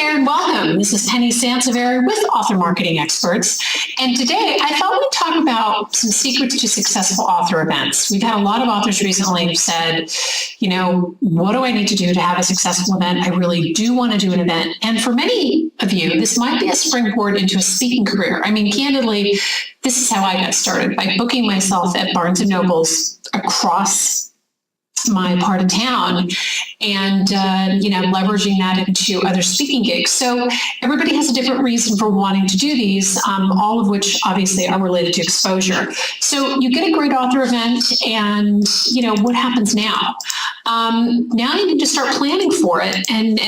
there and welcome. This is Penny Sansevieri with Author Marketing Experts. And today I thought we'd talk about some secrets to successful author events. We've had a lot of authors recently who've said, what do I need to do to have a successful event? I really do want to do an event. And for many of you, this might be a springboard into a speaking career. I mean, candidly, this is how I got started, by booking myself at Barnes and Nobles across my part of town and, leveraging that into other speaking gigs. So everybody has a different reason for wanting to do these, all of which obviously are related to exposure. So you get a great author event and, what happens now? Now you need to start planning for it, and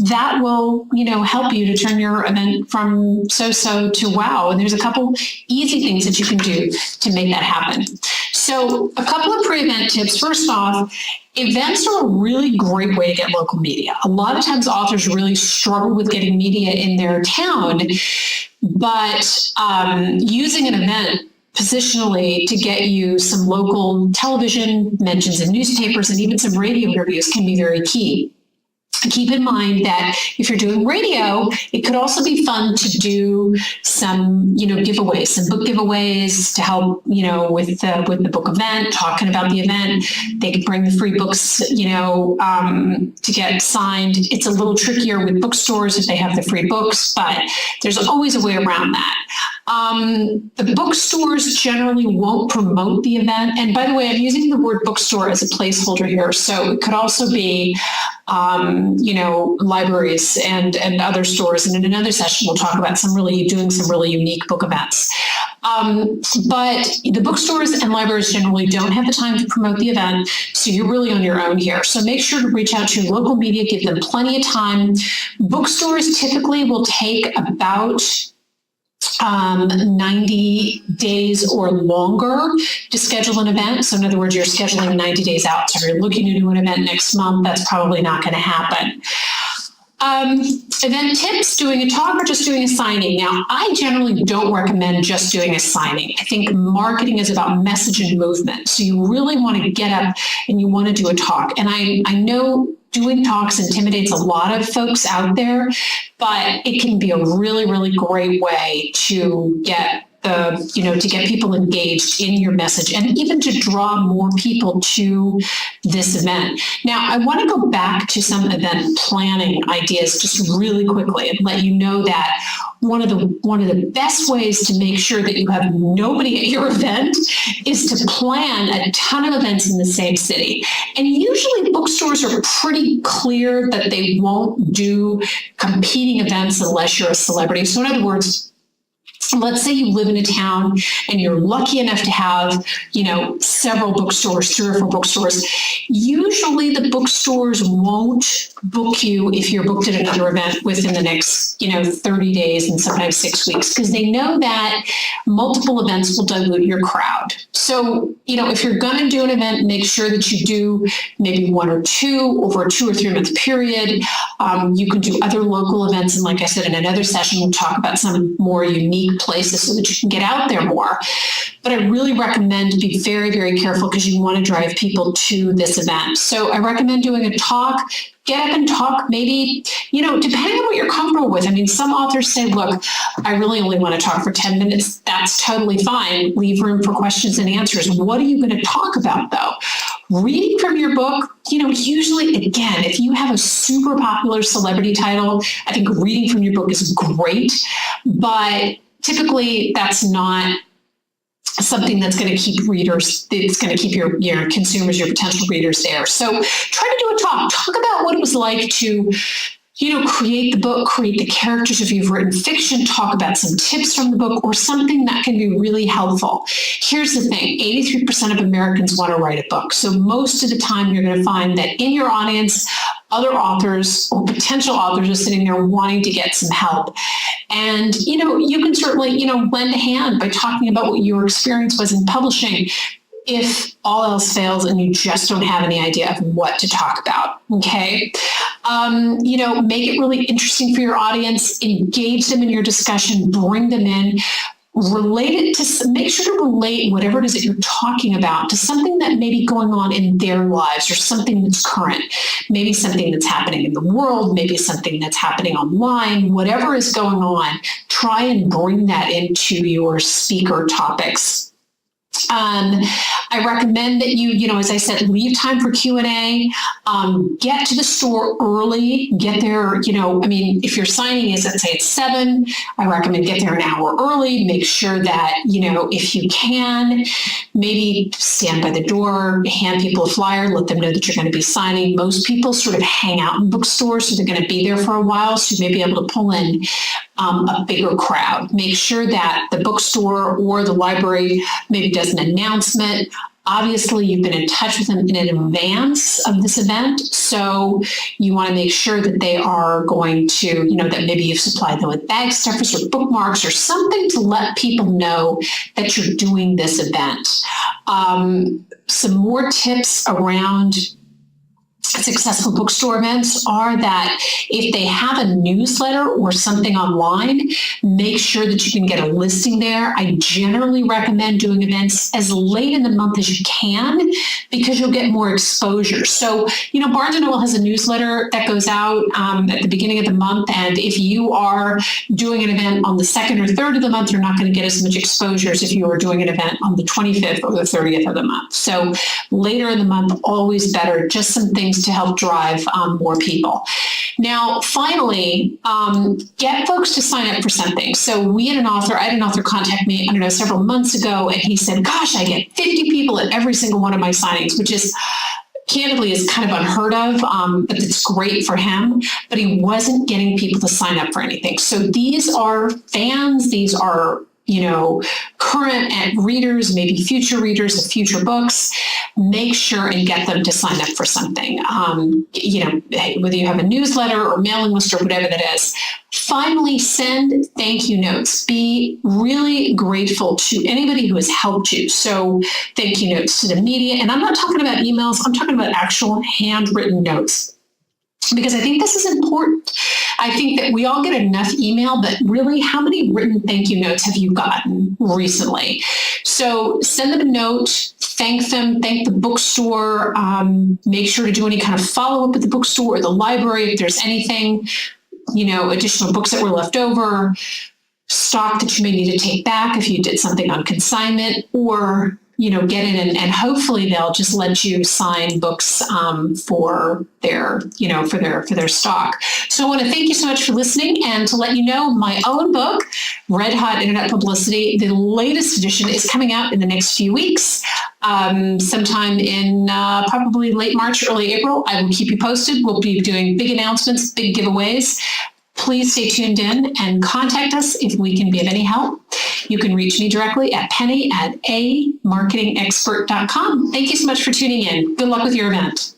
that will, help you to turn your event from so-so to wow. And there's a couple easy things that you can do to make that happen. So a couple of pre-event tips. First off, events are a really great way to get local media. A lot of times authors really struggle with getting media in their town, but using an event positionally to get you some local television mentions in newspapers and even some radio interviews can be very key. Keep in mind that if you're doing radio, it could also be fun to do some, giveaways, some book giveaways to help, with the book event, talking about the event. They could bring the free books, to get signed. It's a little trickier with bookstores if they have the free books, but there's always a way around that. The bookstores generally won't promote the event. And by the way, I'm using the word bookstore as a placeholder here. So it could also be, libraries and other stores. And in another session, we'll talk about doing some really unique book events. But the bookstores and libraries generally don't have the time to promote the event, so you're really on your own here. So make sure to reach out to your local media, give them plenty of time. Bookstores typically will take about 90 days or longer to schedule an event. So in other words, you're scheduling 90 days out. So if you're looking to do an event next month, that's probably not going to happen. Event tips, doing a talk or just doing a signing. Now, I generally don't recommend just doing a signing. I think marketing is about message and movement. So you really want to get up and you want to do a talk. And I know doing talks intimidates a lot of folks out there, but it can be a really, really great way to get to get people engaged in your message and even to draw more people to this event. Now, I want to go back to some event planning ideas just really quickly and let you know that one of the best ways to make sure that you have nobody at your event is to plan a ton of events in the same city. And usually bookstores are pretty clear that they won't do competing events unless you're a celebrity. So in other words, let's say you live in a town and you're lucky enough to have, several bookstores, 3 or 4 bookstores. Usually the bookstores won't book you if you're booked at another event within the next, 30 days and sometimes 6 weeks, because they know that multiple events will dilute your crowd. So, if you're going to do an event, make sure that you do maybe 1 or 2 over a 2 or 3 month period. You can do other local events. And like I said, in another session, we'll talk about some more unique places so that you can get out there more. But I really recommend to be very, very careful because you want to drive people to this event. So I recommend doing a talk. Get up and talk, maybe, depending on what you're comfortable with. I mean, some authors say, look, I really only want to talk for 10 minutes. That's totally fine. Leave room for questions and answers. What are you going to talk about, though? Reading from your book, usually, again, if you have a super popular celebrity title, I think reading from your book is great. But typically, that's not something that's going to keep readers, it's going to keep your consumers, your potential readers there. So try to do a talk about what it was like to, create the book, create the characters. If you've written fiction, talk about some tips from the book or something that can be really helpful. Here's the thing, 83% of Americans want to write a book. So most of the time you're going to find that in your audience, other authors or potential authors are sitting there wanting to get some help. And, you can certainly, lend a hand by talking about what your experience was in publishing if all else fails and you just don't have any idea of what to talk about, okay? Make it really interesting for your audience, engage them in your discussion, bring them in. relate it to, make sure to relate whatever it is that you're talking about to something that may be going on in their lives or something that's current, maybe something that's happening in the world, maybe something that's happening online, whatever is going on, try and bring that into your speaker topics. I recommend that you as I said, leave time for Q&A, get to the store early, get there, if your signing is, let's say it's 7, I recommend get there an hour early, make sure that, if you can, maybe stand by the door, hand people a flyer, let them know that you're going to be signing. Most people sort of hang out in bookstores, so they're going to be there for a while, so you may be able to pull in a bigger crowd. Make sure that the bookstore or the library maybe does an announcement. Obviously, you've been in touch with them in advance of this event, so you want to make sure that they are going to, that maybe you've supplied them with bag stuffers or bookmarks or something to let people know that you're doing this event. Some more tips around successful bookstore events are that if they have a newsletter or something online, make sure that you can get a listing there. I generally recommend doing events as late in the month as you can because you'll get more exposure. So, Barnes & Noble has a newsletter that goes out at the beginning of the month, and if you are doing an event on the 2nd or 3rd of the month, you're not going to get as much exposure as if you were doing an event on the 25th or the 30th of the month. So later in the month, always better, just some things to help drive more people. Now, finally, get folks to sign up for something. So I had an author contact me, several months ago, and he said, gosh, I get 50 people at every single one of my signings, which is candidly is kind of unheard of, but it's great for him, but he wasn't getting people to sign up for anything. So these are fans, these are current readers, maybe future readers of future books. Make sure and get them to sign up for something. Whether you have a newsletter or mailing list or whatever that is. Finally, send thank you notes. Be really grateful to anybody who has helped you. So thank you notes to the media. And I'm not talking about emails. I'm talking about actual handwritten notes, because I think this is important. I think that we all get enough email, but really, how many written thank you notes have you gotten recently? So send them a note, thank them, thank the bookstore, make sure to do any kind of follow-up with the bookstore or the library if there's anything, additional books that were left over, stock that you may need to take back if you did something on consignment, or get in and hopefully they'll just let you sign books for their stock. So I want to thank you so much for listening, and to let you know my own book, Red Hot Internet Publicity, the latest edition is coming out in the next few weeks, sometime in probably late March, early April. I will keep you posted. We'll be doing big announcements, big giveaways. Please stay tuned in and contact us if we can be of any help. You can reach me directly at penny@amarketingexpert.com. Thank you so much for tuning in. Good luck with your event.